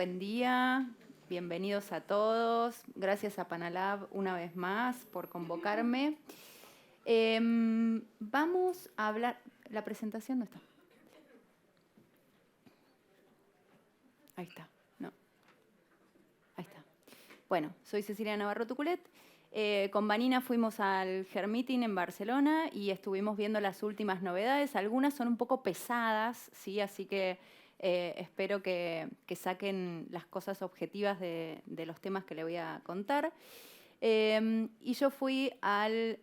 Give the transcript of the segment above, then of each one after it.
Buen día, bienvenidos a todos. Gracias a Panalab una vez más por convocarme. Vamos a hablar... La presentación no está. Ahí está, no. Ahí está. Bueno, soy Cecilia Navarro Tuculet. Con Vanina fuimos al Hermiting en Barcelona y estuvimos viendo las últimas novedades. Algunas son un poco pesadas, ¿sí? Así que espero que saquen las cosas objetivas de los temas que le voy a contar. Y yo fui al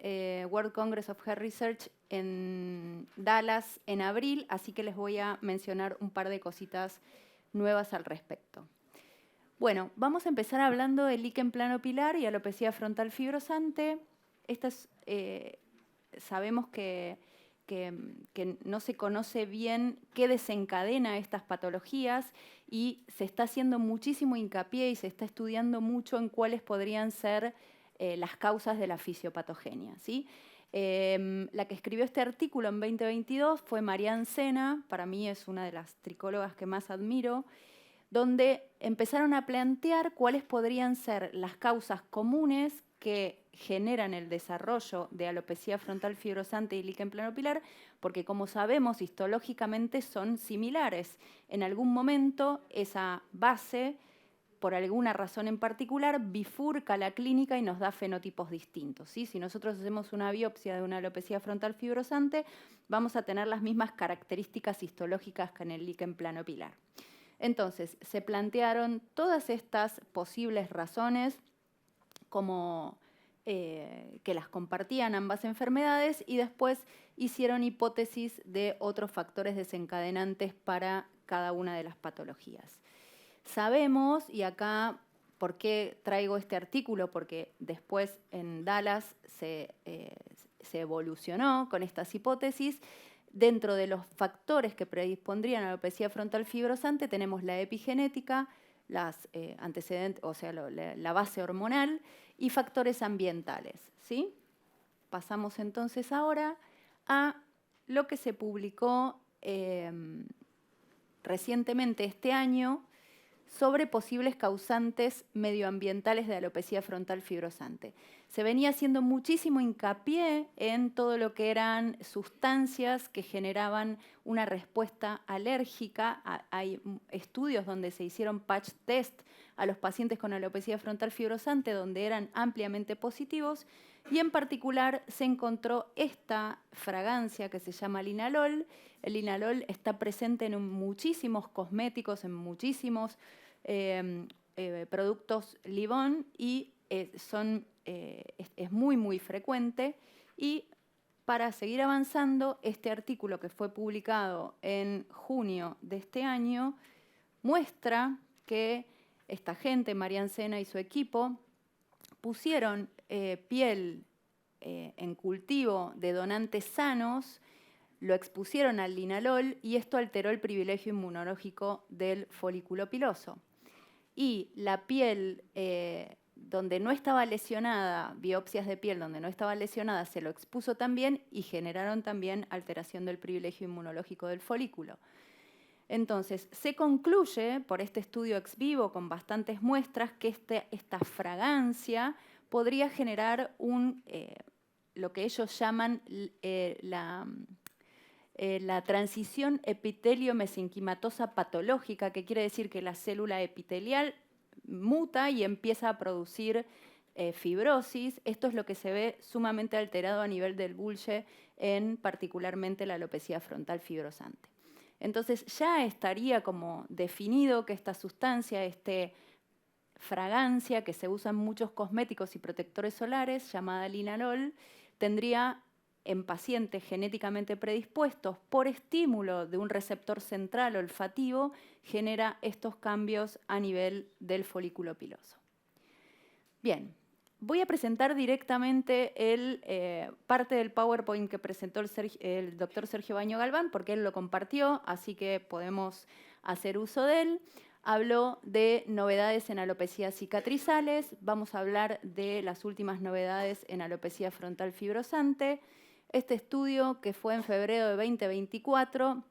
World Congress of Hair Research en Dallas en abril, así que les voy a mencionar un par de cositas nuevas al respecto. Bueno, vamos a empezar hablando de líquen plano pilar y alopecia frontal fibrosante. Sabemos que no se conoce bien qué desencadena estas patologías y se está haciendo muchísimo hincapié y se está estudiando mucho en cuáles podrían ser las causas de la fisiopatogenia, ¿sí? La que escribió este artículo en 2022 fue Marianne Sena, para mí es una de las tricólogas que más admiro, donde empezaron a plantear cuáles podrían ser las causas comunes que generan el desarrollo de alopecia frontal fibrosante y líquen plano pilar, porque como sabemos, histológicamente son similares. En algún momento esa base, por alguna razón en particular, bifurca la clínica y nos da fenotipos distintos, ¿sí? Si nosotros hacemos una biopsia de una alopecia frontal fibrosante, vamos a tener las mismas características histológicas que en el líquen plano pilar. Entonces, se plantearon todas estas posibles razones como que las compartían ambas enfermedades y después hicieron hipótesis de otros factores desencadenantes para cada una de las patologías. Sabemos, y acá, ¿por qué traigo este artículo? Porque después en Dallas se evolucionó con estas hipótesis. Dentro de los factores que predispondrían a la alopecia frontal fibrosante tenemos la epigenética, las antecedentes, o sea, la base hormonal y factores ambientales, ¿sí? Pasamos entonces ahora a lo que se publicó recientemente este año sobre posibles causantes medioambientales de alopecia frontal fibrosante. Se venía haciendo muchísimo hincapié en todo lo que eran sustancias que generaban una respuesta alérgica. Hay estudios donde se hicieron patch test a los pacientes con alopecia frontal fibrosante donde eran ampliamente positivos y en particular se encontró esta fragancia que se llama linalol. El linalol está presente en muchísimos cosméticos, en muchísimos productos Livon y es muy frecuente. Y para seguir avanzando, este artículo que fue publicado en junio de este año muestra que esta gente, Marianne Sena y su equipo, pusieron piel en cultivo de donantes sanos, lo expusieron al linalol y esto alteró el privilegio inmunológico del folículo piloso. Y la piel donde no estaba lesionada, biopsias de piel donde no estaba lesionada, se lo expuso también y generaron también alteración del privilegio inmunológico del folículo. Entonces, se concluye por este estudio ex vivo con bastantes muestras que esta fragancia podría generar lo que ellos llaman la transición epitelio-mesenquimatosa patológica, que quiere decir que la célula epitelial muta y empieza a producir fibrosis. Esto es lo que se ve sumamente alterado a nivel del bulge en particularmente la alopecia frontal fibrosante. Entonces ya estaría como definido que esta sustancia, fragancia que se usa en muchos cosméticos y protectores solares, llamada linalol, tendría en pacientes genéticamente predispuestos por estímulo de un receptor central olfativo, genera estos cambios a nivel del folículo piloso. Bien, voy a presentar directamente parte del PowerPoint que presentó el doctor Sergio Baño Galván, porque él lo compartió, así que podemos hacer uso de él. Habló de novedades en alopecias cicatrizales, vamos a hablar de las últimas novedades en alopecia frontal fibrosante. Este estudio, que fue en febrero de 2024,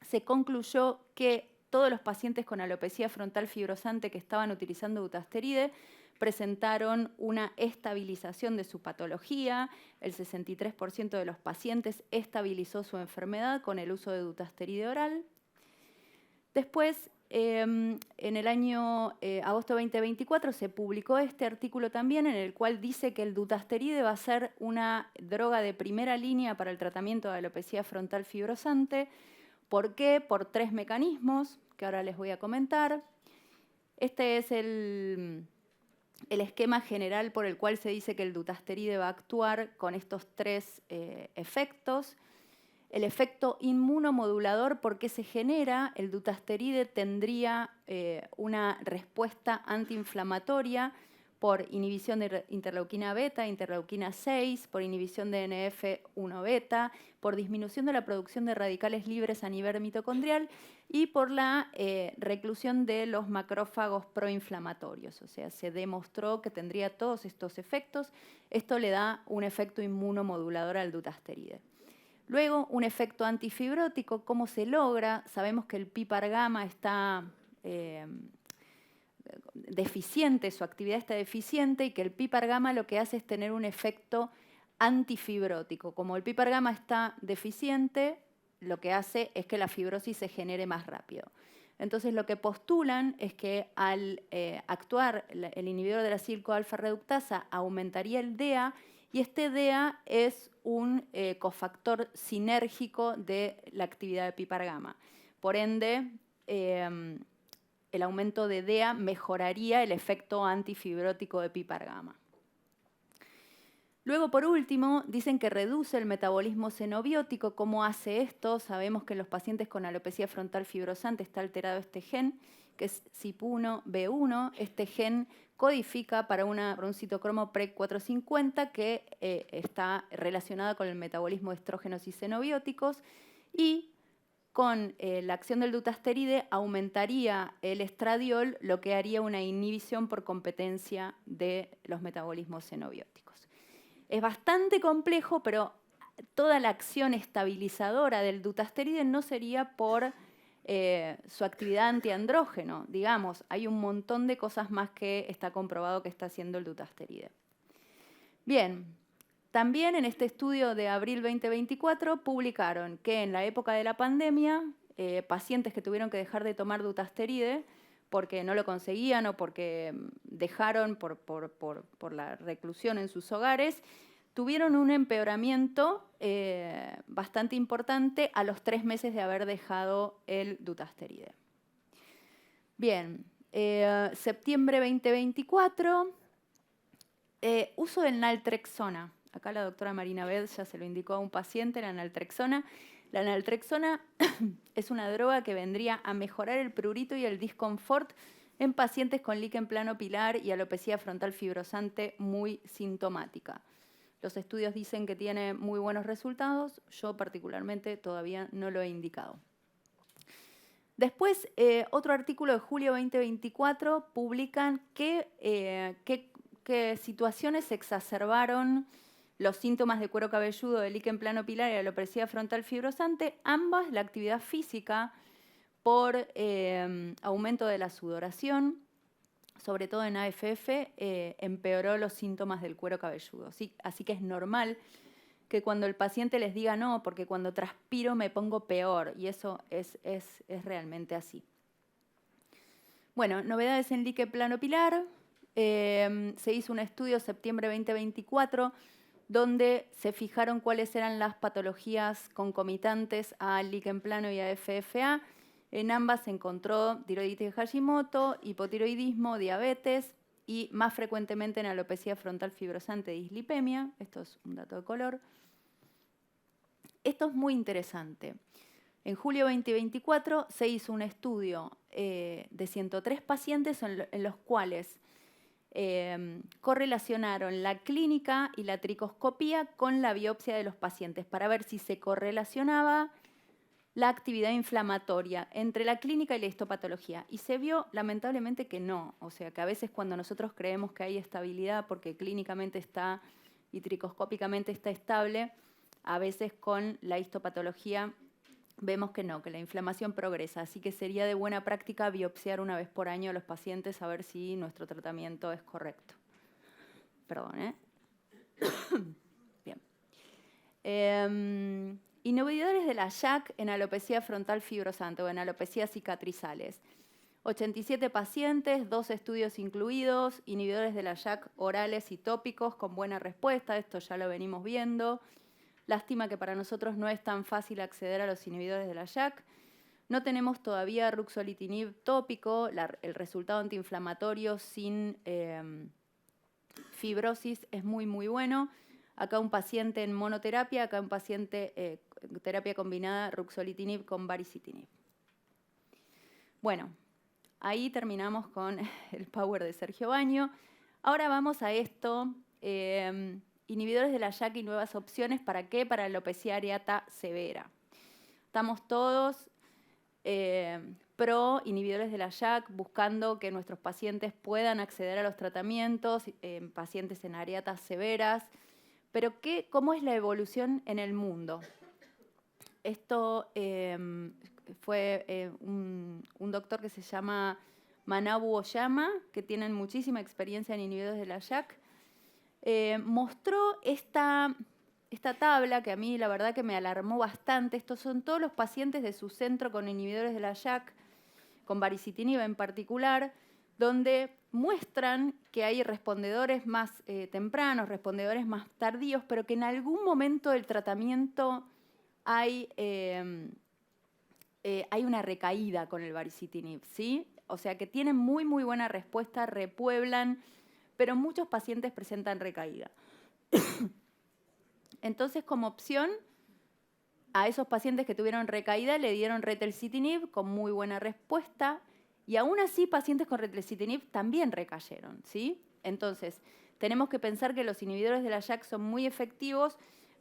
se concluyó que todos los pacientes con alopecia frontal fibrosante que estaban utilizando dutasteride presentaron una estabilización de su patología. El 63% de los pacientes estabilizó su enfermedad con el uso de dutasteride oral. Después, en el año agosto 2024 se publicó este artículo también en el cual dice que el dutasteride va a ser una droga de primera línea para el tratamiento de alopecia frontal fibrosante. ¿Por qué? Por 3 mecanismos que ahora les voy a comentar. Este es el esquema general por el cual se dice que el dutasteride va a actuar con estos 3 efectos. El efecto inmunomodulador, ¿por qué se genera? El dutasteride tendría una respuesta antiinflamatoria por inhibición de interleuquina beta, interleuquina 6, por inhibición de NF1 beta, por disminución de la producción de radicales libres a nivel mitocondrial y por la reclusión de los macrófagos proinflamatorios. O sea, se demostró que tendría todos estos efectos. Esto le da un efecto inmunomodulador al dutasteride. Luego, un efecto antifibrótico, ¿cómo se logra? Sabemos que el PPAR-gamma está deficiente, su actividad está deficiente y que el PPAR-gamma lo que hace es tener un efecto antifibrótico. Como el PPAR-gamma está deficiente, lo que hace es que la fibrosis se genere más rápido. Entonces, lo que postulan es que al actuar el inhibidor de la acil-CoA reductasa aumentaría el DEA, y este DEA es un cofactor sinérgico de la actividad de PPAR-gamma. Por ende, el aumento de DEA mejoraría el efecto antifibrótico de PPAR-gamma. Luego, por último, dicen que reduce el metabolismo xenobiótico. ¿Cómo hace esto? Sabemos que en los pacientes con alopecia frontal fibrosante está alterado este gen, que es CYP1B1. Este gen codifica para un citocromo PREC450 que está relacionado con el metabolismo de estrógenos y xenobióticos, y con la acción del dutasteride aumentaría el estradiol, lo que haría una inhibición por competencia de los metabolismos xenobióticos. Es bastante complejo, pero toda la acción estabilizadora del dutasteride no sería por su actividad antiandrógeno. Digamos, hay un montón de cosas más que está comprobado que está haciendo el dutasteride. Bien, también en este estudio de abril 2024 publicaron que en la época de la pandemia, pacientes que tuvieron que dejar de tomar dutasteride porque no lo conseguían o porque dejaron por la reclusión en sus hogares, tuvieron un empeoramiento bastante importante a los 3 meses de haber dejado el dutasteride. Bien, septiembre 2024, uso del naltrexona. Acá la doctora Marina Bed ya se lo indicó a un paciente, la naltrexona. La naltrexona es una droga que vendría a mejorar el prurito y el disconfort en pacientes con líquen plano pilar y alopecia frontal fibrosante muy sintomática. Los estudios dicen que tiene muy buenos resultados. Yo particularmente todavía no lo he indicado. Después, otro artículo de julio 2024 publican qué situaciones exacerbaron los síntomas de cuero cabelludo, de líquen plano pilar y alopecia frontal fibrosante. Ambas, la actividad física por aumento de la sudoración, sobre todo en AFF, empeoró los síntomas del cuero cabelludo. ¿Sí? Así que es normal que cuando el paciente les diga no, porque cuando transpiro me pongo peor, y eso es realmente así. Bueno, novedades en líquen plano pilar. Se hizo un estudio en septiembre 2024 donde se fijaron cuáles eran las patologías concomitantes al líquen plano y a FFA. En ambas se encontró tiroiditis de Hashimoto, hipotiroidismo, diabetes y más frecuentemente en alopecia frontal fibrosante, dislipemia. Esto es un dato de color. Esto es muy interesante. En julio 2024 se hizo un estudio de 103 pacientes en los cuales correlacionaron la clínica y la tricoscopía con la biopsia de los pacientes para ver si se correlacionaba la actividad inflamatoria entre la clínica y la histopatología. Y se vio lamentablemente que no. O sea, que a veces cuando nosotros creemos que hay estabilidad porque clínicamente está y tricoscópicamente está estable, a veces con la histopatología vemos que no, que la inflamación progresa. Así que sería de buena práctica biopsiar una vez por año a los pacientes a ver si nuestro tratamiento es correcto. Perdón, ¿eh? Bien. Inhibidores de la JAK en alopecia frontal fibrosante o en alopecia cicatrizales. 87 pacientes, 2 estudios incluidos, inhibidores de la JAK orales y tópicos con buena respuesta, esto ya lo venimos viendo. Lástima que para nosotros no es tan fácil acceder a los inhibidores de la JAK. No tenemos todavía ruxolitinib tópico, el resultado antiinflamatorio sin fibrosis es muy, muy bueno. Acá un paciente en monoterapia, acá un paciente terapia combinada ruxolitinib con baricitinib. Bueno, ahí terminamos con el power de Sergio Baño. Ahora vamos a esto. Inhibidores de la JAK y nuevas opciones. ¿Para qué? Para alopecia areata severa. Estamos todos pro inhibidores de la JAK, buscando que nuestros pacientes puedan acceder a los tratamientos, pacientes en areatas severas. Pero ¿cómo es la evolución en el mundo? Esto fue un doctor que se llama Manabu Oyama, que tiene muchísima experiencia en inhibidores de la JAK. Mostró esta tabla que a mí la verdad que me alarmó bastante. Estos son todos los pacientes de su centro con inhibidores de la JAK, con baricitinib en particular, donde muestran que hay respondedores más tempranos, respondedores más tardíos, pero que en algún momento del tratamiento hay una recaída con el baricitinib, ¿sí? O sea que tienen muy, muy buena respuesta, repueblan, pero muchos pacientes presentan recaída. Entonces, como opción, a esos pacientes que tuvieron recaída le dieron retelcitinib con muy buena respuesta y aún así pacientes con retelcitinib también recayeron, ¿sí? Entonces, tenemos que pensar que los inhibidores de la JAK son muy efectivos,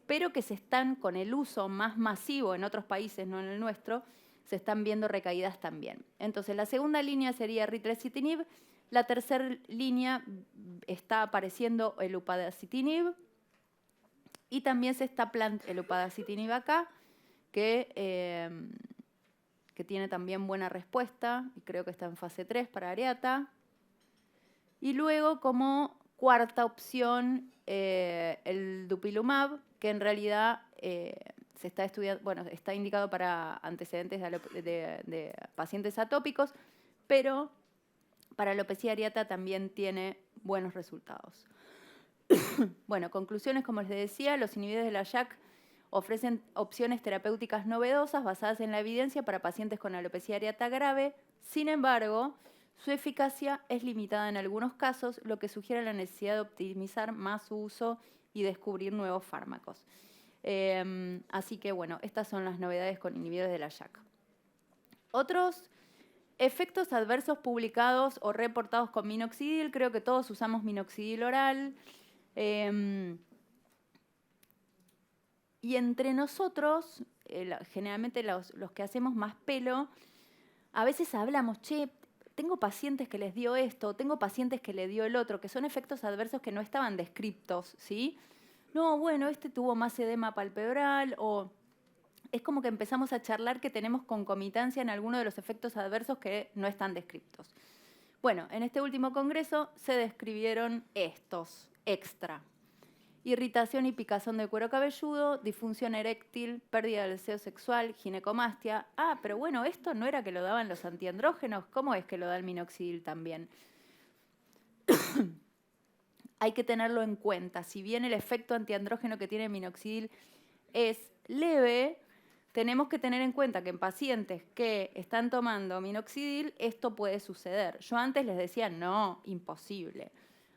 pero que se están, con el uso más masivo en otros países, no en el nuestro, se están viendo recaídas también. Entonces, la segunda línea sería ritlecitinib. La tercera línea está apareciendo el upadacitinib. Y también se está el upadacitinib acá, que tiene también buena respuesta, y creo que está en fase 3 para areata. Y luego, como cuarta opción, el dupilumab, que en realidad se está estudiando, bueno, está indicado para antecedentes de pacientes atópicos, pero para alopecia areata también tiene buenos resultados. Bueno, conclusiones, como les decía, los inhibidores de la JAK ofrecen opciones terapéuticas novedosas basadas en la evidencia para pacientes con alopecia areata grave. Sin embargo, su eficacia es limitada en algunos casos, lo que sugiere la necesidad de optimizar más su uso y descubrir nuevos fármacos. Así que, bueno, estas son las novedades con inhibidores de la JAK. Otros efectos adversos publicados o reportados con minoxidil. Creo que todos usamos minoxidil oral. Y entre nosotros, generalmente los que hacemos más pelo, a veces hablamos, che, tengo pacientes que les dio esto, tengo pacientes que le dio el otro, que son efectos adversos que no estaban descriptos, ¿sí? No, bueno, este tuvo más edema palpebral, o es como que empezamos a charlar que tenemos concomitancia en alguno de los efectos adversos que no están descriptos. Bueno, en este último congreso se describieron estos extra. Irritación y picazón del cuero cabelludo, disfunción eréctil, pérdida del deseo sexual, ginecomastia. Ah, pero bueno, esto no era que lo daban los antiandrógenos. ¿Cómo es que lo da el minoxidil también? Hay que tenerlo en cuenta. Si bien el efecto antiandrógeno que tiene el minoxidil es leve, tenemos que tener en cuenta que en pacientes que están tomando minoxidil esto puede suceder. Yo antes les decía, no, imposible.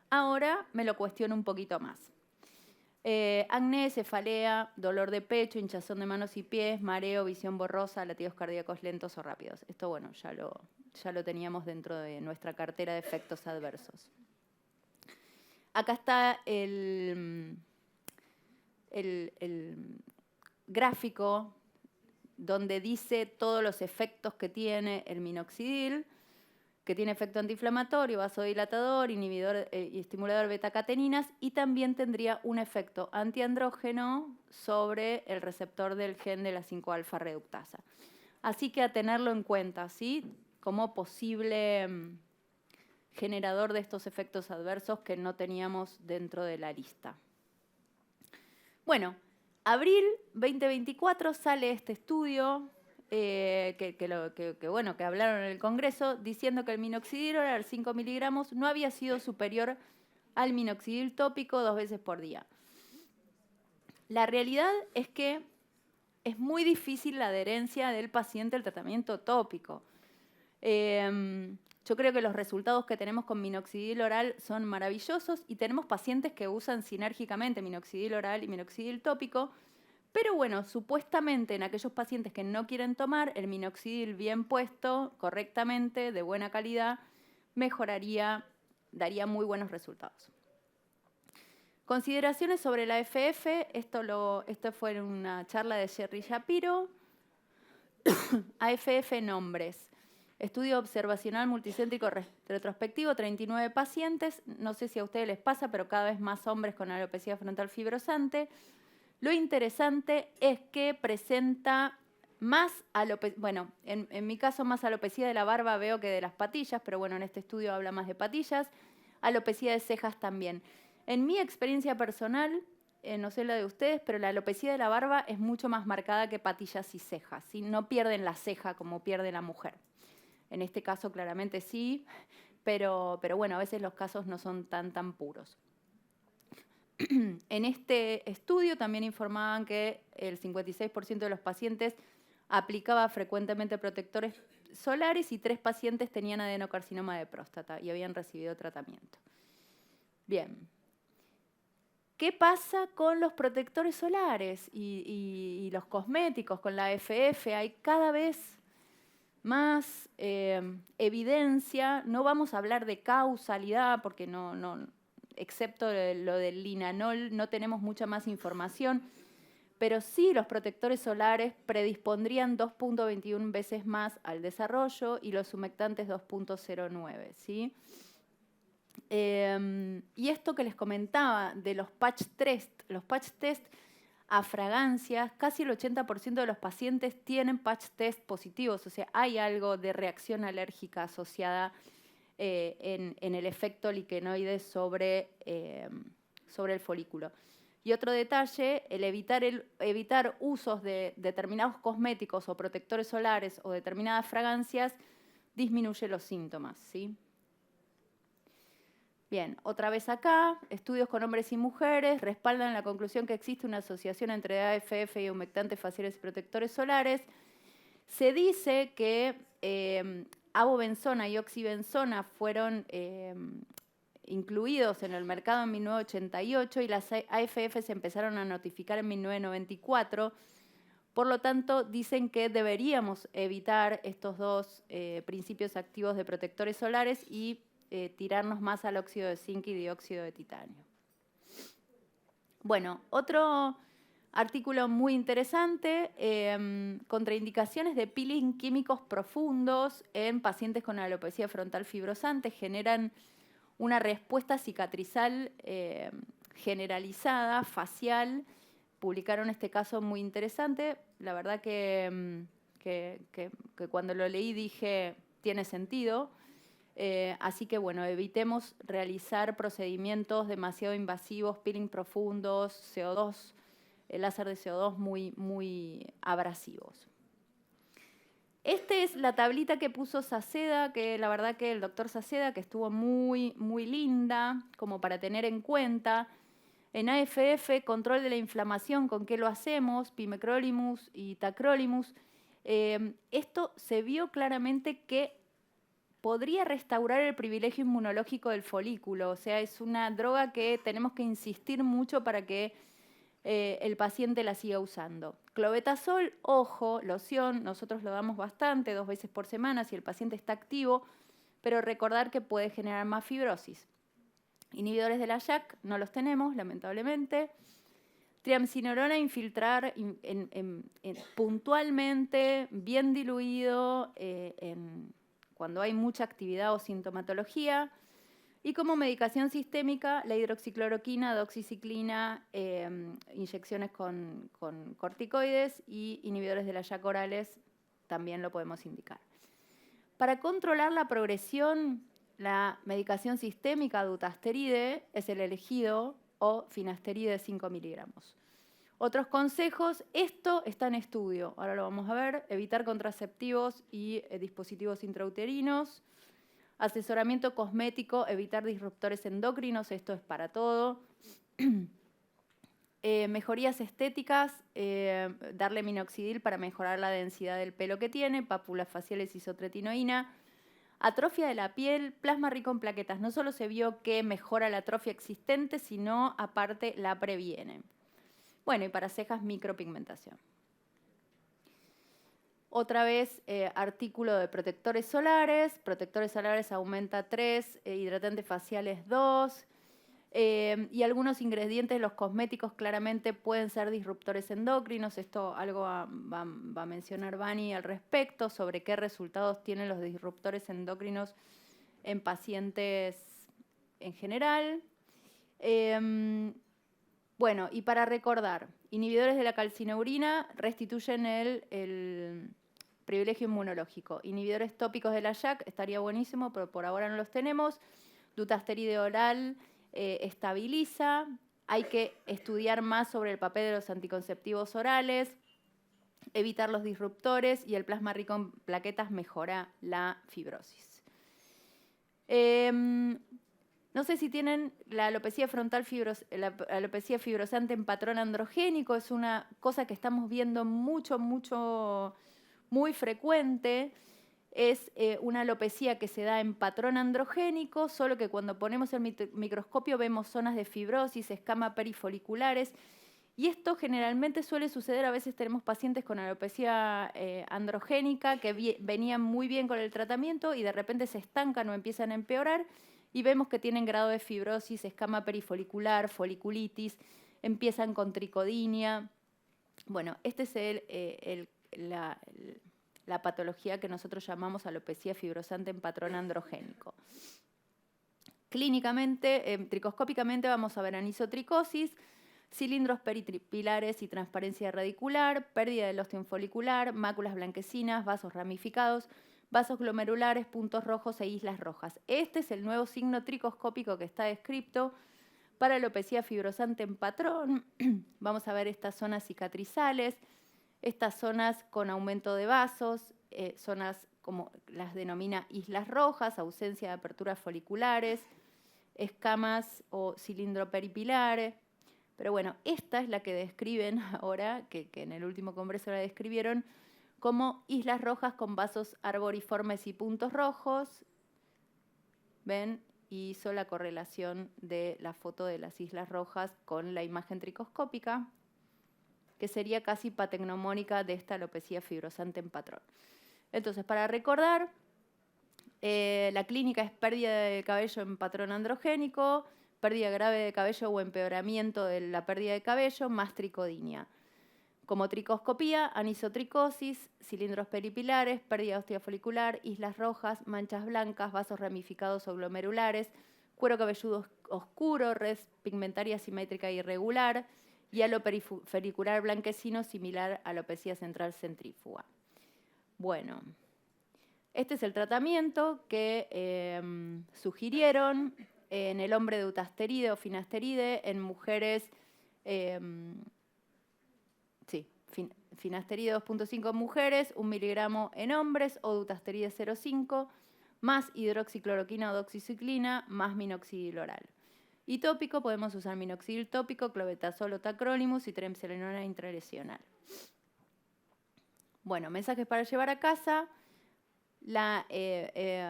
Ahora me lo cuestiono un poquito más. Acné, cefalea, dolor de pecho, hinchazón de manos y pies, mareo, visión borrosa, latidos cardíacos lentos o rápidos. Esto, bueno, ya lo teníamos dentro de nuestra cartera de efectos adversos. Acá está el gráfico donde dice todos los efectos que tiene el minoxidil. que tiene efecto antiinflamatorio, vasodilatador, inhibidor y estimulador de beta-cateninas, y también tendría un efecto antiandrógeno sobre el receptor del gen de la 5-alfa reductasa. Así que a tenerlo en cuenta, ¿sí? Como posible generador de estos efectos adversos que no teníamos dentro de la lista. Bueno, abril 2024 sale este estudio que hablaron en el Congreso, diciendo que el minoxidil oral 5 miligramos no había sido superior al minoxidil tópico 2 veces por día. La realidad es que es muy difícil la adherencia del paciente al tratamiento tópico. Yo creo que los resultados que tenemos con minoxidil oral son maravillosos y tenemos pacientes que usan sinérgicamente minoxidil oral y minoxidil tópico. Pero bueno, supuestamente en aquellos pacientes que no quieren tomar, el minoxidil bien puesto, correctamente, de buena calidad, mejoraría, daría muy buenos resultados. Consideraciones sobre la AFF, esto fue en una charla de Jerry Shapiro. AFF nombres. Estudio observacional multicéntrico retrospectivo, 39 pacientes. No sé si a ustedes les pasa, pero cada vez más hombres con alopecia frontal fibrosante. Lo interesante es que presenta más alopecia, bueno, en mi caso más alopecia de la barba veo que de las patillas, pero bueno, en este estudio habla más de patillas, alopecia de cejas también. En mi experiencia personal, no sé la de ustedes, pero la alopecia de la barba es mucho más marcada que patillas y cejas, ¿sí? No pierden la ceja como pierde la mujer. En este caso claramente sí, pero bueno, a veces los casos no son tan puros. En este estudio también informaban que el 56% de los pacientes aplicaba frecuentemente protectores solares y 3 pacientes tenían adenocarcinoma de próstata y habían recibido tratamiento. Bien. ¿Qué pasa con los protectores solares y los cosméticos, con la AFF? Hay cada vez más evidencia. No vamos a hablar de causalidad porque excepto lo del linanol, no tenemos mucha más información, pero sí los protectores solares predispondrían 2.21 veces más al desarrollo y los humectantes 2.09, ¿sí? Y esto que les comentaba de los patch test a fragancias, casi el 80% de los pacientes tienen patch test positivos, o sea, hay algo de reacción alérgica asociada en el efecto liquenoide sobre el folículo. Y otro detalle, el evitar usos de determinados cosméticos o protectores solares o determinadas fragancias disminuye los síntomas, ¿sí? Bien, otra vez acá, estudios con hombres y mujeres respaldan la conclusión que existe una asociación entre AFF y humectantes faciales y protectores solares. Se dice que avobenzona y oxibenzona fueron incluidos en el mercado en 1988 y las AFF se empezaron a notificar en 1994. Por lo tanto, dicen que deberíamos evitar estos dos principios activos de protectores solares y tirarnos más al óxido de zinc y dióxido de titanio. Bueno, otro artículo muy interesante, contraindicaciones de peeling químicos profundos en pacientes con alopecia frontal fibrosante generan una respuesta cicatrizal generalizada, facial. Publicaron este caso muy interesante. La verdad que cuando lo leí dije, tiene sentido. Así que bueno, evitemos realizar procedimientos demasiado invasivos, peeling profundos, CO2, el láser de CO2 muy abrasivos. Esta es la tablita que puso Saceda, que la verdad que el doctor Saceda, que estuvo muy linda, como para tener en cuenta. En AFF, control de la inflamación, ¿con qué lo hacemos? Pimecrolimus y tacrolimus. Esto se vio claramente que podría restaurar el privilegio inmunológico del folículo. O sea, es una droga que tenemos que insistir mucho para que el paciente la siga usando. Clobetasol, ojo, loción, nosotros lo damos bastante, 2 veces por semana si el paciente está activo, pero recordar que puede generar más fibrosis. Inhibidores de la JAK no los tenemos, lamentablemente. Triamcinolona infiltrar puntualmente, bien diluido, cuando hay mucha actividad o sintomatología. Y como medicación sistémica, la hidroxicloroquina, doxiciclina, inyecciones con corticoides y inhibidores de la YAC orales también lo podemos indicar. Para controlar la progresión, la medicación sistémica dutasteride es el elegido o finasteride de 5 miligramos. Otros consejos, esto está en estudio, ahora lo vamos a ver, evitar contraceptivos y dispositivos intrauterinos, asesoramiento cosmético, evitar disruptores endocrinos, esto es para todo. Mejorías estéticas, darle minoxidil para mejorar la densidad del pelo que tiene, pápulas faciales, isotretinoína. Atrofia de la piel, plasma rico en plaquetas. No solo se vio que mejora la atrofia existente, sino aparte la previene. Bueno, y para cejas, micropigmentación. Otra vez, artículo de protectores solares. Protectores solares aumenta 3, hidratantes faciales 2. Y algunos ingredientes, los cosméticos, claramente pueden ser disruptores endocrinos. Esto algo va a mencionar Vani al respecto, sobre qué resultados tienen los disruptores endocrinos en pacientes en general. Bueno, y para recordar, inhibidores de la calcineurina restituyen el privilegio inmunológico. Inhibidores tópicos de la YAC, estaría buenísimo, pero por ahora no los tenemos. Dutasteride oral estabiliza. Hay que estudiar más sobre el papel de los anticonceptivos orales, evitar los disruptores, y el plasma rico en plaquetas mejora la fibrosis. No sé si tienen la alopecia frontal la alopecia fibrosante en patrón androgénico. Es una cosa que estamos viendo muy frecuente. Es una alopecia que se da en patrón androgénico, solo que cuando ponemos el microscopio vemos zonas de fibrosis, escamas perifoliculares. Y esto generalmente suele suceder, a veces tenemos pacientes con alopecia androgénica que venían muy bien con el tratamiento y de repente se estancan o empiezan a empeorar, y vemos que tienen grado de fibrosis, escama perifolicular, foliculitis, empiezan con tricodinia. Bueno, esta es la patología que nosotros llamamos alopecia fibrosante en patrón androgénico. Clínicamente, tricoscópicamente vamos a ver anisotricosis, cilindros peripilares y transparencia radicular, pérdida del ostión folicular, máculas blanquecinas, vasos ramificados, vasos glomerulares, puntos rojos e islas rojas. Este es el nuevo signo tricoscópico que está descrito para alopecia fibrosante en patrón. Vamos a ver estas zonas cicatrizales, estas zonas con aumento de vasos, zonas como las denomina islas rojas, ausencia de aperturas foliculares, escamas o cilindro peripilar. Pero bueno, esta es la que describen ahora, que en el último congreso la describieron, como islas rojas con vasos arboriformes y puntos rojos. ¿Ven? Y hizo la correlación de la foto de las islas rojas con la imagen tricoscópica, que sería casi patognomónica de esta alopecia fibrosante en patrón. Entonces, para recordar, la clínica es pérdida de cabello en patrón androgénico, pérdida grave de cabello o empeoramiento de la pérdida de cabello, más tricodinia. Como tricoscopía, anisotricosis, cilindros peripilares, pérdida ósea folicular, islas rojas, manchas blancas, vasos ramificados o glomerulares, cuero cabelludo oscuro, red pigmentaria simétrica irregular y halo perifolicular blanquecino similar a alopecia central centrífuga. Bueno, este es el tratamiento que sugirieron en el hombre de dutasteride o finasteride, en mujeres... finasteride 2.5 en mujeres, 1 miligramo en hombres, o dutasteride 0.5, más hidroxicloroquina o doxiciclina, más minoxidil oral. Y tópico, podemos usar minoxidil tópico, clobetasol o tacrolimus y triamcinolona intralesional. Bueno, mensajes para llevar a casa. La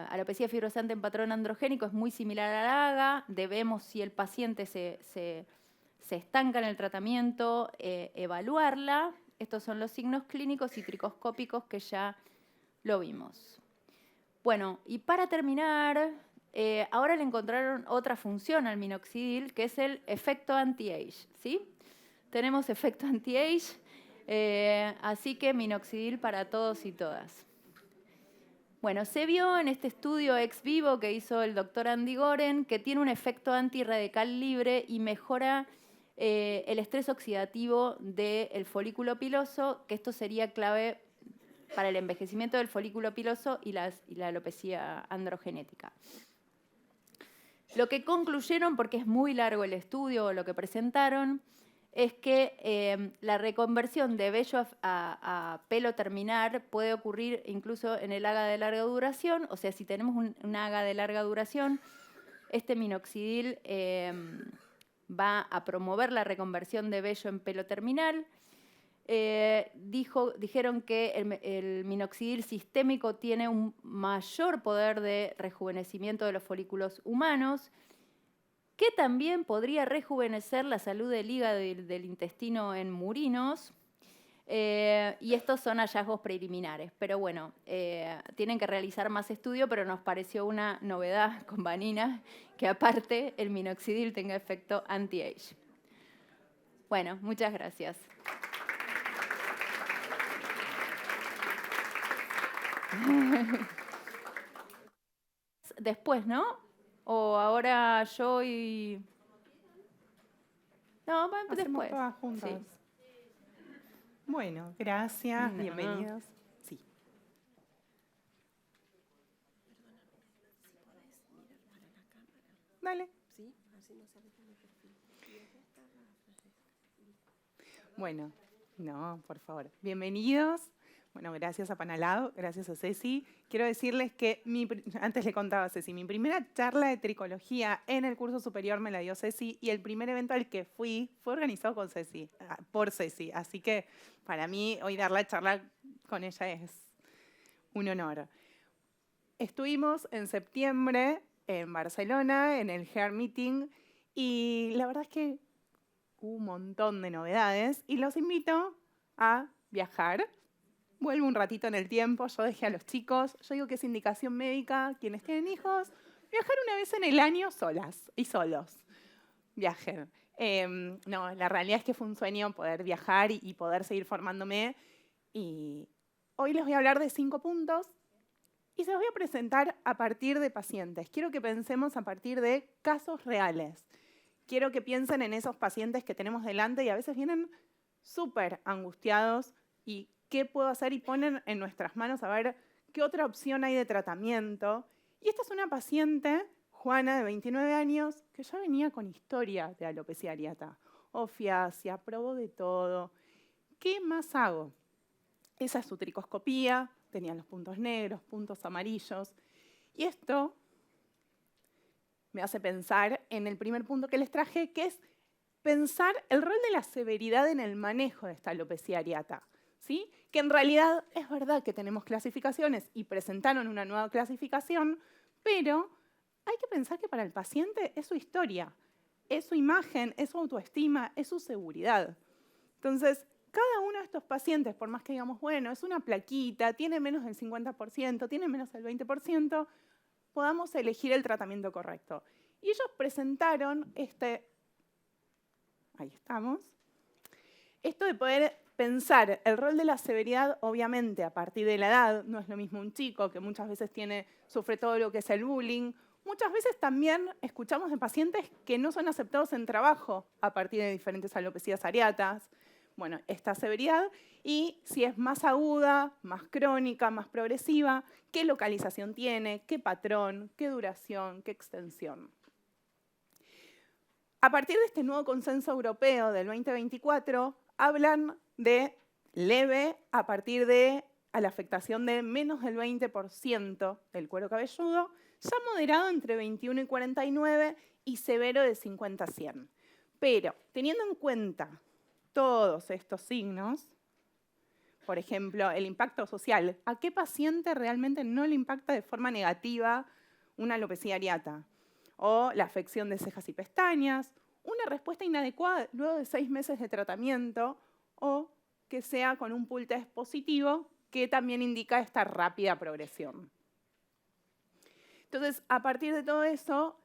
alopecia fibrosante en patrón androgénico es muy similar a la AGA. Debemos, si el paciente se estanca en el tratamiento, evaluarla. Estos son los signos clínicos y tricoscópicos que ya lo vimos. Bueno, y para terminar, ahora le encontraron otra función al minoxidil, que es el efecto anti-age, ¿sí? Tenemos efecto anti-age, así que minoxidil para todos y todas. Bueno, se vio en este estudio ex vivo que hizo el doctor Andy Goren que tiene un efecto antirradical libre y mejora el estrés oxidativo del folículo piloso, que esto sería clave para el envejecimiento del folículo piloso y la alopecia androgenética. Lo que concluyeron, porque es muy largo el estudio, lo que presentaron, es que la reconversión de vello a pelo terminar puede ocurrir incluso en el haga de larga duración. O sea, si tenemos un haga de larga duración, este minoxidil va a promover la reconversión de vello en pelo terminal. Dijeron que el minoxidil sistémico tiene un mayor poder de rejuvenecimiento de los folículos humanos, que también podría rejuvenecer la salud del hígado y del intestino en murinos. Y estos son hallazgos preliminares. Pero bueno, tienen que realizar más estudio, pero nos pareció una novedad con Vanina que aparte el minoxidil tenga efecto anti-age. Bueno, muchas gracias. Después, ¿no? O ahora yo y... No, después. Hacemos todas juntas. Sí. Bueno, gracias, bienvenidos. Sí. Dale. Sí, así no se ve mi perfil. Bueno, no, por favor. Bienvenidos. Bueno, gracias a Panalado, gracias a Ceci. Quiero decirles que, antes le contaba a Ceci, mi primera charla de tricología en el curso superior me la dio Ceci y el primer evento al que fui fue organizado con Ceci, por Ceci. Así que para mí hoy dar la charla con ella es un honor. Estuvimos en septiembre en Barcelona, en el Hair Meeting, y la verdad es que hubo un montón de novedades y los invito a viajar. Vuelvo un ratito en el tiempo, yo dejé a los chicos, yo digo que es indicación médica, quienes tienen hijos, viajar una vez en el año solas y solos. Viajen. No, la realidad es que fue un sueño poder viajar y poder seguir formándome. Y hoy les voy a hablar de 5 puntos y se los voy a presentar a partir de pacientes. Quiero que pensemos a partir de casos reales. Quiero que piensen en esos pacientes que tenemos delante y a veces vienen súper angustiados y qué puedo hacer y ponen en nuestras manos a ver qué otra opción hay de tratamiento. Y esta es una paciente, Juana, de 29 años, que ya venía con historia de alopecia areata. Ofiacia, probó de todo. ¿Qué más hago? Esa es su tricoscopía, tenía los puntos negros, puntos amarillos. Y esto me hace pensar en el primer punto que les traje, que es pensar el rol de la severidad en el manejo de esta alopecia areata. ¿Sí? Que en realidad es verdad que tenemos clasificaciones y presentaron una nueva clasificación, pero hay que pensar que para el paciente es su historia, es su imagen, es su autoestima, es su seguridad. Entonces, cada uno de estos pacientes, por más que digamos, bueno, es una plaquita, tiene menos del 50%, tiene menos del 20%, podamos elegir el tratamiento correcto. Y ellos presentaron ahí estamos, esto de poder pensar el rol de la severidad, obviamente, a partir de la edad. No es lo mismo un chico que muchas veces sufre todo lo que es el bullying. Muchas veces también escuchamos de pacientes que no son aceptados en trabajo a partir de diferentes alopecias areatas. Bueno, esta severidad y si es más aguda, más crónica, más progresiva, qué localización tiene, qué patrón, qué duración, qué extensión. A partir de este nuevo consenso europeo del 2024, hablan de leve a partir de la afectación de menos del 20% del cuero cabelludo, ya moderado entre 21 y 49 y severo de 50 a 100. Pero teniendo en cuenta todos estos signos, por ejemplo, el impacto social, ¿a qué paciente realmente no le impacta de forma negativa una alopecia areata? O la afección de cejas y pestañas, una respuesta inadecuada luego de 6 meses de tratamiento, o que sea con un pool test positivo, que también indica esta rápida progresión. Entonces, a partir de todo eso,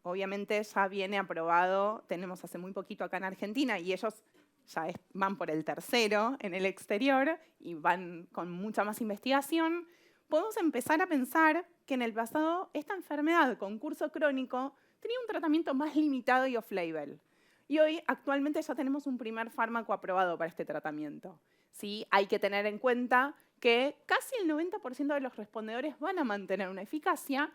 obviamente ya viene aprobado, tenemos hace muy poquito acá en Argentina, y ellos ya van por el tercero en el exterior, y van con mucha más investigación, podemos empezar a pensar que en el pasado esta enfermedad con curso crónico tenía un tratamiento más limitado y off-label. Y hoy, actualmente, ya tenemos un primer fármaco aprobado para este tratamiento. ¿Sí? Hay que tener en cuenta que casi el 90% de los respondedores van a mantener una eficacia.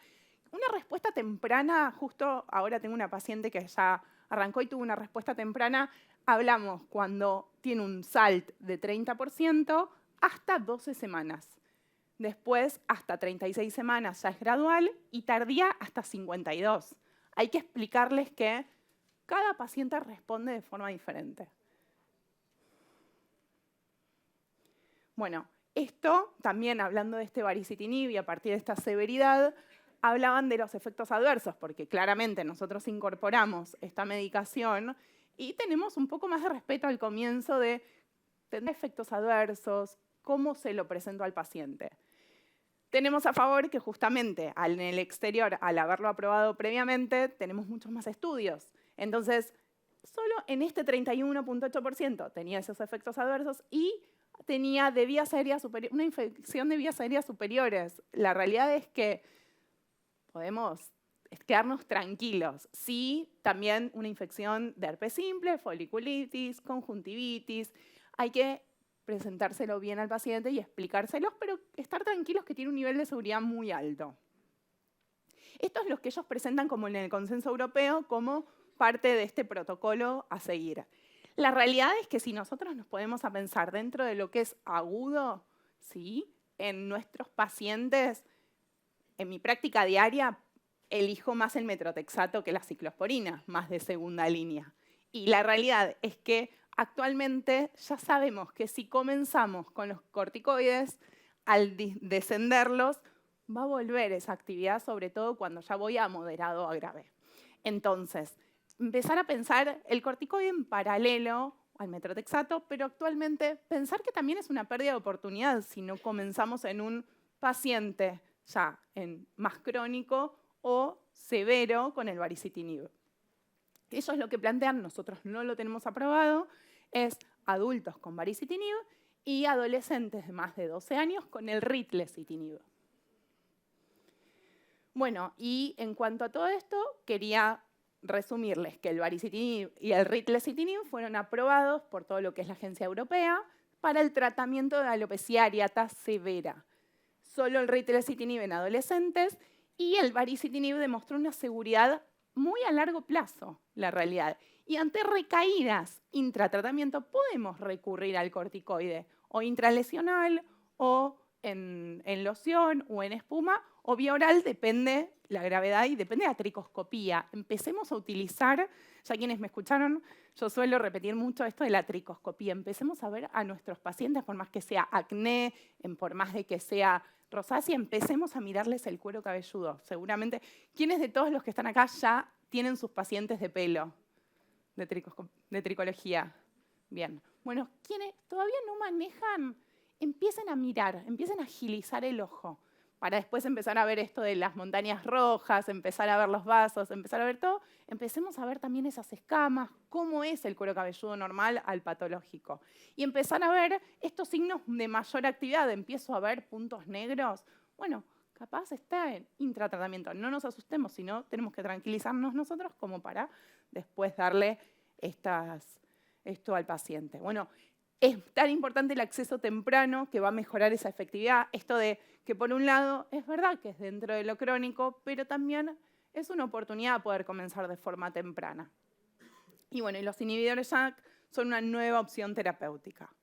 Una respuesta temprana, justo ahora tengo una paciente que ya arrancó y tuvo una respuesta temprana, hablamos cuando tiene un SALT de 30% hasta 12 semanas. Después, hasta 36 semanas ya es gradual y tardía hasta 52. Hay que explicarles que cada paciente responde de forma diferente. Bueno, esto también hablando de este baricitinib y a partir de esta severidad, hablaban de los efectos adversos, porque claramente nosotros incorporamos esta medicación y tenemos un poco más de respeto al comienzo de tener efectos adversos, cómo se lo presento al paciente. Tenemos a favor que justamente en el exterior, al haberlo aprobado previamente, tenemos muchos más estudios. Entonces, solo en este 31.8% tenía esos efectos adversos y tenía de vías aéreas una infección de vías aéreas superiores. La realidad es que podemos quedarnos tranquilos. Sí, también una infección de herpes simple, foliculitis, conjuntivitis. Hay que presentárselo bien al paciente y explicárselos, pero estar tranquilos que tiene un nivel de seguridad muy alto. Esto es lo que ellos presentan como en el consenso europeo como parte de este protocolo a seguir. La realidad es que si nosotros nos podemos a pensar dentro de lo que es agudo, ¿sí? En nuestros pacientes, en mi práctica diaria, elijo más el metrotexato que la ciclosporina, más de segunda línea. Y la realidad es que actualmente ya sabemos que si comenzamos con los corticoides, al descenderlos, va a volver esa actividad, sobre todo cuando ya voy a moderado a grave. Entonces, empezar a pensar el corticoide en paralelo al metrotexato, pero actualmente pensar que también es una pérdida de oportunidad si no comenzamos en un paciente ya más crónico o severo con el baricitinib. Ellos lo que plantean, nosotros no lo tenemos aprobado, es adultos con baricitinib y adolescentes de más de 12 años con el ritlecitinib. Bueno, y en cuanto a todo esto, quería resumirles que el baricitinib y el ritlecitinib fueron aprobados por todo lo que es la Agencia Europea para el tratamiento de alopecia areata severa. Solo el ritlecitinib en adolescentes y el baricitinib demostró una seguridad muy a largo plazo, la realidad. Y ante recaídas intratratamiento podemos recurrir al corticoide, o intralesional, o en loción, o en espuma, o vía oral, depende la gravedad y depende de la tricoscopía. Empecemos a utilizar, ya quienes me escucharon, yo suelo repetir mucho esto de la tricoscopía. Empecemos a ver a nuestros pacientes, por más que sea acné, por más de que sea rosácea, empecemos a mirarles el cuero cabelludo. Seguramente, ¿quiénes de todos los que están acá ya tienen sus pacientes de pelo, de tricología? Bien. Bueno, quienes todavía no manejan, empiecen a mirar, empiecen a agilizar el ojo, para después empezar a ver esto de las montañas rojas, empezar a ver los vasos, empezar a ver todo, empecemos a ver también esas escamas, cómo es el cuero cabelludo normal al patológico. Y empezar a ver estos signos de mayor actividad, empiezo a ver puntos negros, bueno, capaz está en intratratamiento. No nos asustemos, sino tenemos que tranquilizarnos nosotros como para después darle esto al paciente. Bueno, es tan importante el acceso temprano que va a mejorar esa efectividad. Esto de que por un lado es verdad que es dentro de lo crónico, pero también es una oportunidad de poder comenzar de forma temprana. Y bueno, y los inhibidores JAK son una nueva opción terapéutica.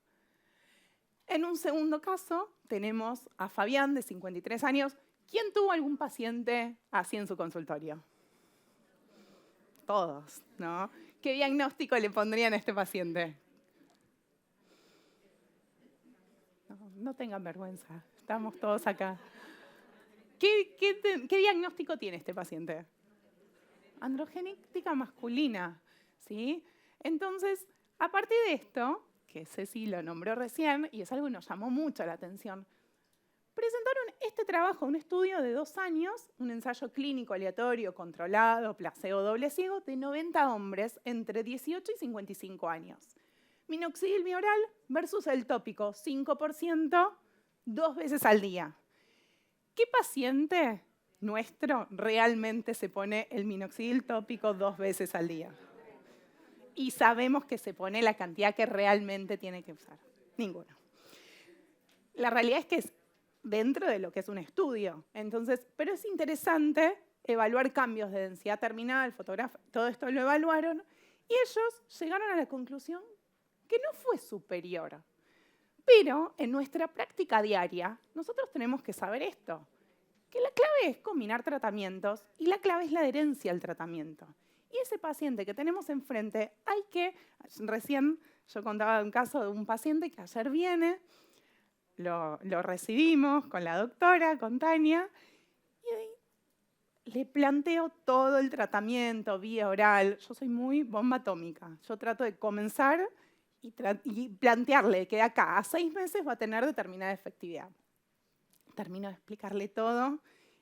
En un segundo caso tenemos a Fabián, de 53 años. ¿Quién tuvo algún paciente así en su consultorio? Todos, ¿no? ¿Qué diagnóstico le pondrían a este paciente? No tengan vergüenza, estamos todos acá. ¿Qué diagnóstico tiene este paciente? Androgenética masculina, ¿sí? Entonces, a partir de esto, que Ceci lo nombró recién, y es algo que nos llamó mucho la atención, presentaron este trabajo, un estudio de 2 años, un ensayo clínico aleatorio, controlado, placebo doble ciego, de 90 hombres entre 18 y 55 años. Minoxidil bioral versus el tópico, 5%, 2 veces al día. ¿qué paciente nuestro realmente se pone el minoxidil tópico 2 veces al día? Y sabemos que se pone la cantidad que realmente tiene que usar. Ninguno. La realidad es que es dentro de lo que es un estudio. Entonces, pero es interesante evaluar cambios de densidad terminal, fotografía, todo esto lo evaluaron, y ellos llegaron a la conclusión que no fue superior. Pero en nuestra práctica diaria, nosotros tenemos que saber esto, que la clave es combinar tratamientos y la clave es la adherencia al tratamiento. Y ese paciente que tenemos enfrente, recién yo contaba un caso de un paciente que ayer viene, lo recibimos con la doctora, con Tania, y ahí le planteo todo el tratamiento vía oral. Yo soy muy bomba atómica. Yo trato de comenzar y plantearle que de acá a 6 meses va a tener determinada efectividad. Termino de explicarle todo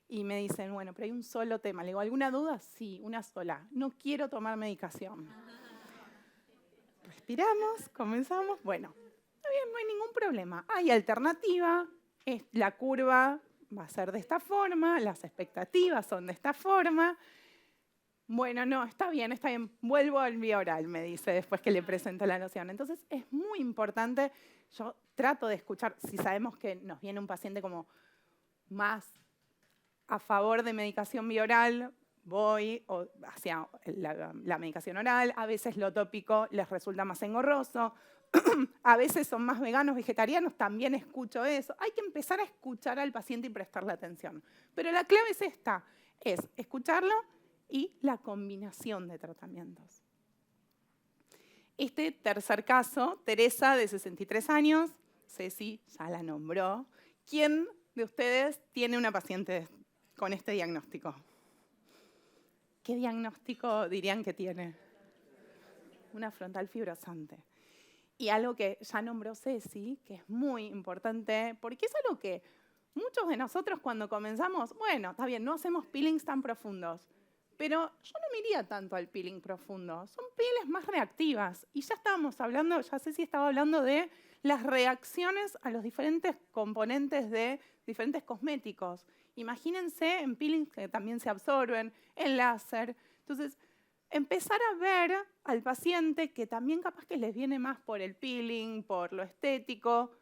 y me dicen, bueno, pero hay un solo tema. Le digo, ¿alguna duda? Sí, una sola. No quiero tomar medicación. Respiramos, comenzamos. Bueno, está bien, no hay ningún problema. Hay alternativa, la curva va a ser de esta forma, las expectativas son de esta forma. Bueno, no, está bien, vuelvo al vía oral, me dice después que le presento la noción. Entonces, es muy importante, yo trato de escuchar, si sabemos que nos viene un paciente como más a favor de medicación vía oral, voy hacia la medicación oral, a veces lo tópico les resulta más engorroso, a veces son más veganos, vegetarianos, también escucho eso. Hay que empezar a escuchar al paciente y prestarle atención. Pero la clave es esta, es escucharlo y la combinación de tratamientos. Este tercer caso, Teresa, de 63 años, Ceci ya la nombró. ¿Quién de ustedes tiene una paciente con este diagnóstico? ¿Qué diagnóstico dirían que tiene? Una frontal fibrosante. Y algo que ya nombró Ceci, que es muy importante, porque es algo que muchos de nosotros cuando comenzamos, bueno, está bien, no hacemos peelings tan profundos, pero yo no me iría tanto al peeling profundo, son pieles más reactivas. Y ya estábamos hablando, ya Ceci estaba hablando de las reacciones a los diferentes componentes de diferentes cosméticos. Imagínense en peelings que también se absorben, en láser. Entonces, empezar a ver al paciente que también capaz que les viene más por el peeling, por lo estético,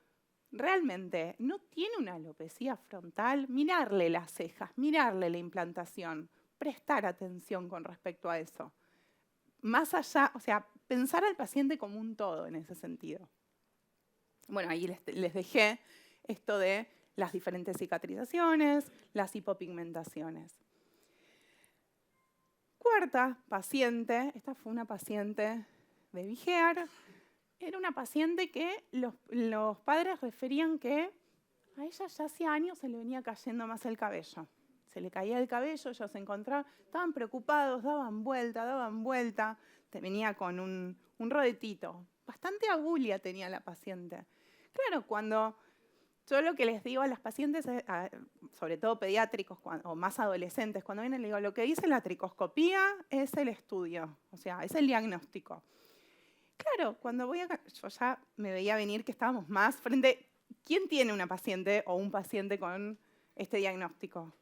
realmente no tiene una alopecia frontal, mirarle las cejas, mirarle la implantación, prestar atención con respecto a eso. Más allá, o sea, pensar al paciente como un todo en ese sentido. Bueno, ahí les dejé esto de las diferentes cicatrizaciones, las hipopigmentaciones. Cuarta paciente, esta fue una paciente de Vigear, era una paciente que los padres referían que a ella ya hacía años se le venía cayendo más el cabello. Se le caía el cabello, ellos se encontraban, estaban preocupados, daban vuelta, venía con un rodetito. Bastante abulia tenía la paciente. Claro, cuando yo lo que les digo a las pacientes, sobre todo pediátricos o más adolescentes, cuando vienen les digo, lo que dice la tricoscopía es el estudio, o sea, es el diagnóstico. Claro, cuando yo ya me veía venir que estábamos más frente. ¿Quién tiene una paciente o un paciente con este diagnóstico?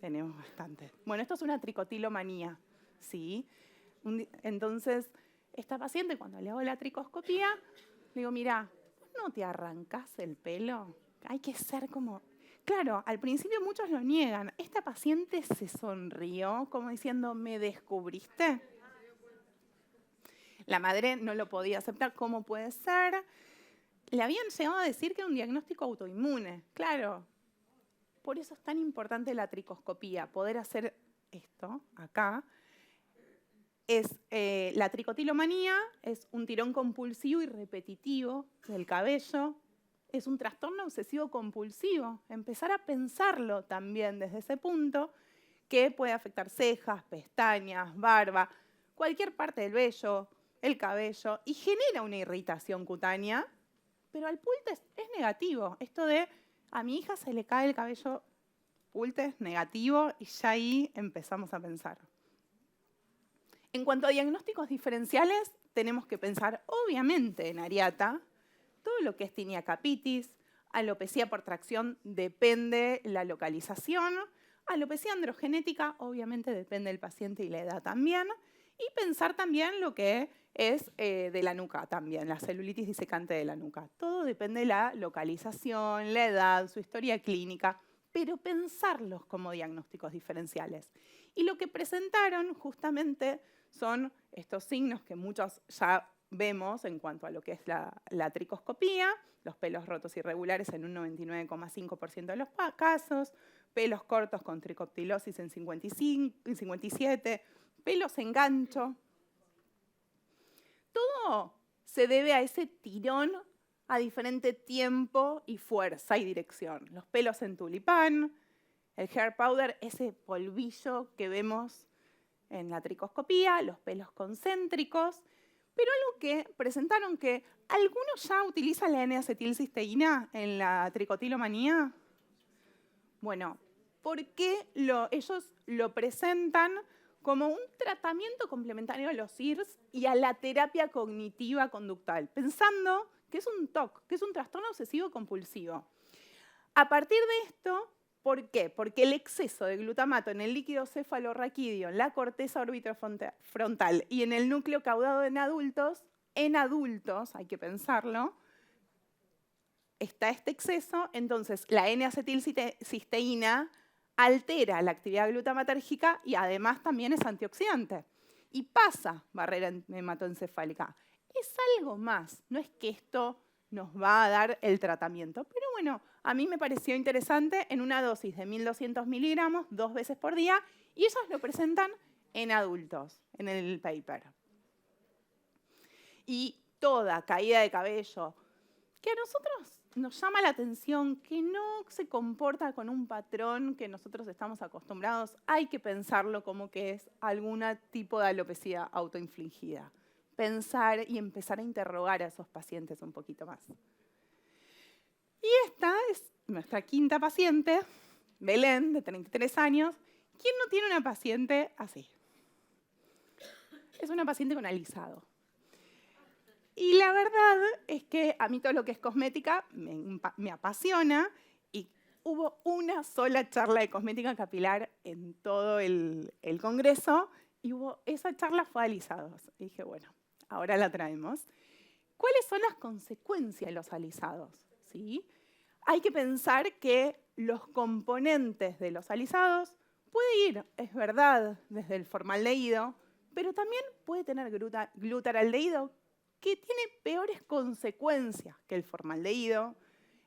Tenemos bastante. Bueno, esto es una tricotilomanía, ¿sí? Entonces, esta paciente, cuando le hago la tricoscopía, le digo, mira, ¿no te arrancás el pelo? Hay que ser como... Claro, al principio muchos lo niegan. Esta paciente se sonrió como diciendo, ¿me descubriste? La madre no lo podía aceptar. ¿Cómo puede ser? Le habían llegado a decir que era un diagnóstico autoinmune. Claro. Por eso es tan importante la tricoscopía, poder hacer esto acá. La tricotilomanía es un tirón compulsivo y repetitivo del cabello. Es un trastorno obsesivo compulsivo. Empezar a pensarlo también desde ese punto, que puede afectar cejas, pestañas, barba, cualquier parte del vello, el cabello, y genera una irritación cutánea, pero al pulte es negativo. Esto de a mi hija se le cae el cabello, pulte es negativo, y ya ahí empezamos a pensar. En cuanto a diagnósticos diferenciales, tenemos que pensar obviamente en Ariata, todo lo que es tinea capitis, alopecia por tracción depende la localización, alopecia androgenética obviamente depende del paciente y la edad también, y pensar también lo que es de la nuca también, la celulitis disecante de la nuca. Todo depende de la localización, la edad, su historia clínica, pero pensarlos como diagnósticos diferenciales. Y lo que presentaron justamente son estos signos que muchos ya vemos en cuanto a lo que es la tricoscopía, los pelos rotos irregulares en un 99,5% de los casos, pelos cortos con tricoptilosis en 57%, pelos en gancho. Todo se debe a ese tirón a diferente tiempo y fuerza y dirección. Los pelos en tulipán, el hair powder, ese polvillo que vemos en la tricoscopía, los pelos concéntricos, pero algo que presentaron que algunos ya utilizan la N-acetilcisteína en la tricotilomanía. Bueno, ¿por qué ellos lo presentan como un tratamiento complementario a los IRS y a la terapia cognitiva conductal, pensando que es un TOC, que es un trastorno obsesivo compulsivo? A partir de esto, ¿por qué? Porque el exceso de glutamato en el líquido cefalorraquídeo, en la corteza orbitofrontal y en el núcleo caudado en adultos, hay que pensarlo, está este exceso, entonces la N-acetilcisteína altera la actividad glutamatérgica y además también es antioxidante. Y pasa barrera hematoencefálica. Es algo más, no es que esto nos va a dar el tratamiento. Pero bueno, a mí me pareció interesante en una dosis de 1.200 miligramos 2 veces por día y ellos lo presentan en adultos, en el paper. Y toda caída de cabello, que a nosotros nos llama la atención, que no se comporta con un patrón que nosotros estamos acostumbrados, hay que pensarlo como que es algún tipo de alopecia autoinfligida. Pensar y empezar a interrogar a esos pacientes un poquito más. Y esta es nuestra quinta paciente, Belén, de 33 años. ¿Quién no tiene una paciente así? Es una paciente con alisado. Y la verdad es que a mí todo lo que es cosmética me apasiona y hubo una sola charla de cosmética capilar en todo el congreso y esa charla fue de alisados. Y dije, bueno, ahora la traemos. ¿Cuáles son las consecuencias de los alisados? ¿Sí? Hay que pensar que los componentes de los alisados puede ir, es verdad, desde el formaldehído, pero también puede tener glutaraldehído, que tiene peores consecuencias que el formaldehído,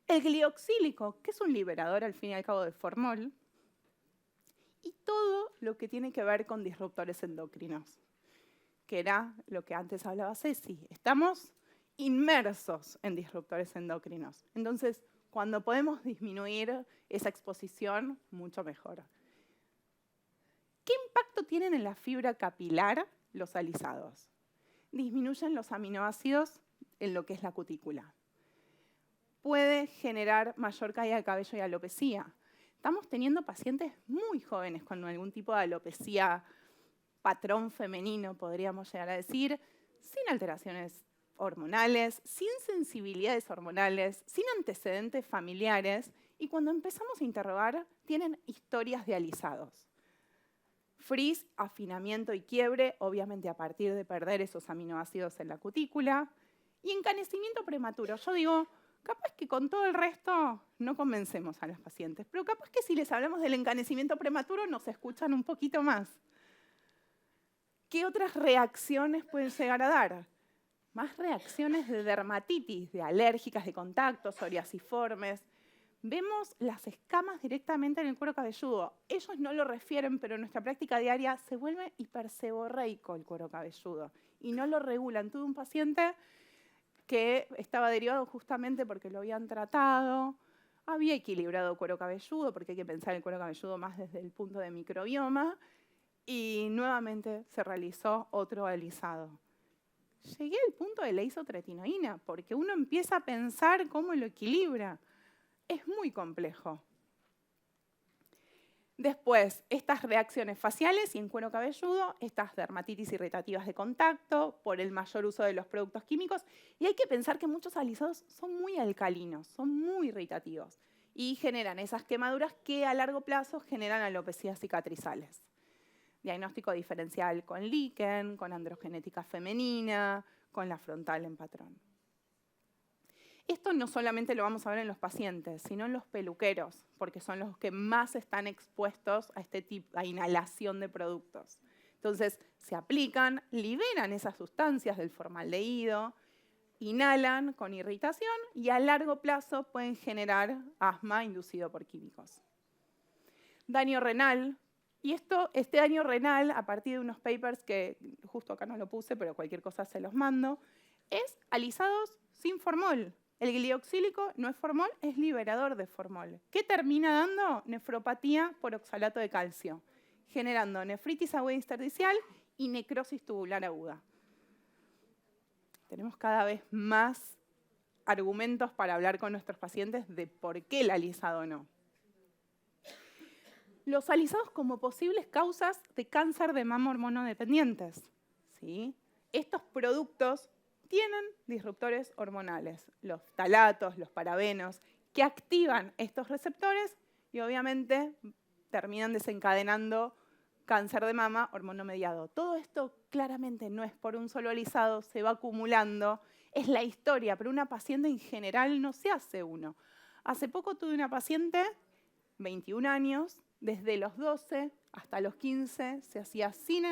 el glioxílico, que es un liberador al fin y al cabo de formol, y todo lo que tiene que ver con disruptores endocrinos, que era lo que antes hablaba Ceci. Estamos inmersos en disruptores endocrinos. Entonces, cuando podemos disminuir esa exposición, mucho mejor. ¿Qué impacto tienen en la fibra capilar los alisados? Disminuyen los aminoácidos en lo que es la cutícula. Puede generar mayor caída de cabello y alopecia. Estamos teniendo pacientes muy jóvenes con algún tipo de alopecia patrón femenino, podríamos llegar a decir, sin alteraciones hormonales, sin sensibilidades hormonales, sin antecedentes familiares, y cuando empezamos a interrogar, tienen historias de alisados. Frizz, afinamiento y quiebre, obviamente a partir de perder esos aminoácidos en la cutícula. Y encanecimiento prematuro. Yo digo, capaz que con todo el resto no convencemos a los pacientes, pero capaz que si les hablamos del encanecimiento prematuro nos escuchan un poquito más. ¿Qué otras reacciones pueden llegar a dar? Más reacciones de dermatitis, de alérgicas de contacto, psoriasiformes. Vemos las escamas directamente en el cuero cabelludo. Ellos no lo refieren, pero en nuestra práctica diaria se vuelve hiperseborreico el cuero cabelludo y no lo regulan. Tuve un paciente que estaba derivado justamente porque lo habían tratado, había equilibrado cuero cabelludo, porque hay que pensar el cuero cabelludo más desde el punto de microbioma, y nuevamente se realizó otro alisado. Llegué al punto de la isotretinoína, porque uno empieza a pensar cómo lo equilibra. Es muy complejo. Después, estas reacciones faciales y en cuero cabelludo, estas dermatitis irritativas de contacto por el mayor uso de los productos químicos. Y hay que pensar que muchos alisados son muy alcalinos, son muy irritativos y generan esas quemaduras que a largo plazo generan alopecias cicatrizales. Diagnóstico diferencial con líquen, con androgenética femenina, con la frontal en patrón. Esto no solamente lo vamos a ver en los pacientes, sino en los peluqueros, porque son los que más están expuestos a este tipo, a inhalación de productos. Entonces, se aplican, liberan esas sustancias del formaldehído, inhalan con irritación y a largo plazo pueden generar asma inducido por químicos. Daño renal. Y este daño renal, a partir de unos papers que justo acá no lo puse, pero cualquier cosa se los mando, es alisados sin formol. El glioxílico no es formol, es liberador de formol. ¿Qué termina dando? Nefropatía por oxalato de calcio, generando nefritis aguda intersticial y necrosis tubular aguda. Tenemos cada vez más argumentos para hablar con nuestros pacientes de por qué el alisado no. Los alisados como posibles causas de cáncer de mama hormonodependientes. ¿Sí? Estos productos tienen disruptores hormonales, los ftalatos, los parabenos, que activan estos receptores y obviamente terminan desencadenando cáncer de mama hormonomediado. Todo esto claramente no es por un solo alisado, se va acumulando, es la historia, pero una paciente en general no se hace uno. Hace poco tuve una paciente, 21 años, desde los 12 hasta los 15, se hacía sin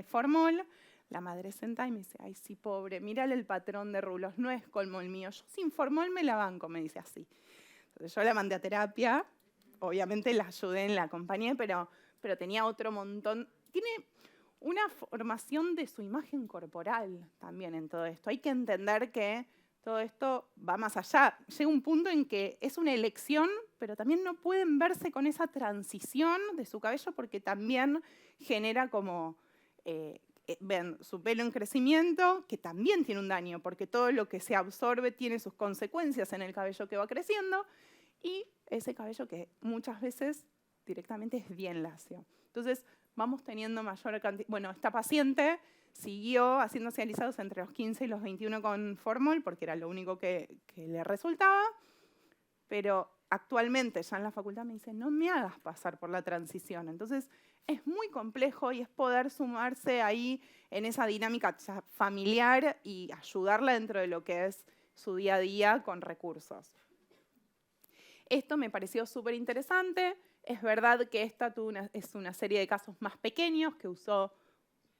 formol. La madre senta y me dice, ay, sí, pobre, mírale el patrón de rulos, no es como el mío. Yo sin formol me la banco, me dice así. Entonces yo la mandé a terapia, obviamente la ayudé, la acompañé, pero tenía otro montón. Tiene una formación de su imagen corporal también en todo esto. Hay que entender que todo esto va más allá. Llega un punto en que es una elección, pero también no pueden verse con esa transición de su cabello porque también genera como... ven su pelo en crecimiento, que también tiene un daño, porque todo lo que se absorbe tiene sus consecuencias en el cabello que va creciendo, y ese cabello que muchas veces directamente es bien lacio. Entonces, vamos teniendo mayor cantidad... Bueno, esta paciente siguió haciéndose alisados entre los 15 y los 21 con formol, porque era lo único que le resultaba, pero actualmente ya en la facultad me dice, no me hagas pasar por la transición. Entonces, es muy complejo y es poder sumarse ahí en esa dinámica familiar y ayudarla dentro de lo que es su día a día con recursos. Esto me pareció súper interesante. Es verdad que esta es una serie de casos más pequeños, que usó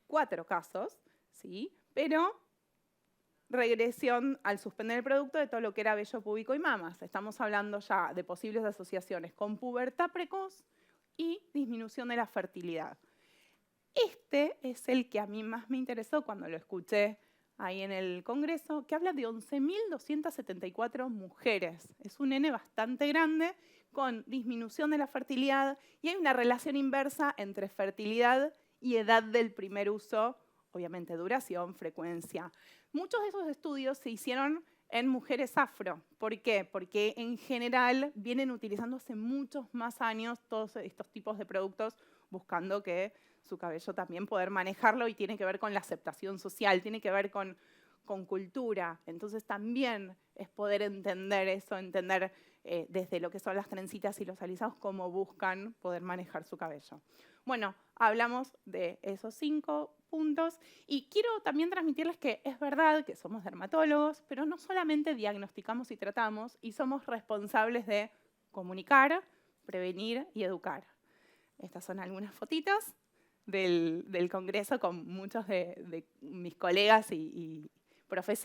4 casos, ¿sí? Pero regresión al suspender el producto de todo lo que era vello púbico y mamas. Estamos hablando ya de posibles asociaciones con pubertad precoz y disminución de la fertilidad. Este es el que a mí más me interesó cuando lo escuché ahí en el Congreso, que habla de 11.274 mujeres. Es un N bastante grande con disminución de la fertilidad y hay una relación inversa entre fertilidad y edad del primer uso, obviamente duración, frecuencia. Muchos de esos estudios se hicieron en mujeres afro. ¿Por qué? Porque en general vienen utilizando hace muchos más años todos estos tipos de productos buscando que su cabello también poder manejarlo y tiene que ver con la aceptación social, tiene que ver con cultura. Entonces también es poder entender eso, entender desde lo que son las trencitas y los alisados cómo buscan poder manejar su cabello. Bueno, hablamos de esos 5 puntos y quiero también transmitirles que es verdad que somos dermatólogos, pero no solamente diagnosticamos y tratamos y somos responsables de comunicar, prevenir y educar. Estas son algunas fotitos del Congreso con muchos de mis colegas y profesores.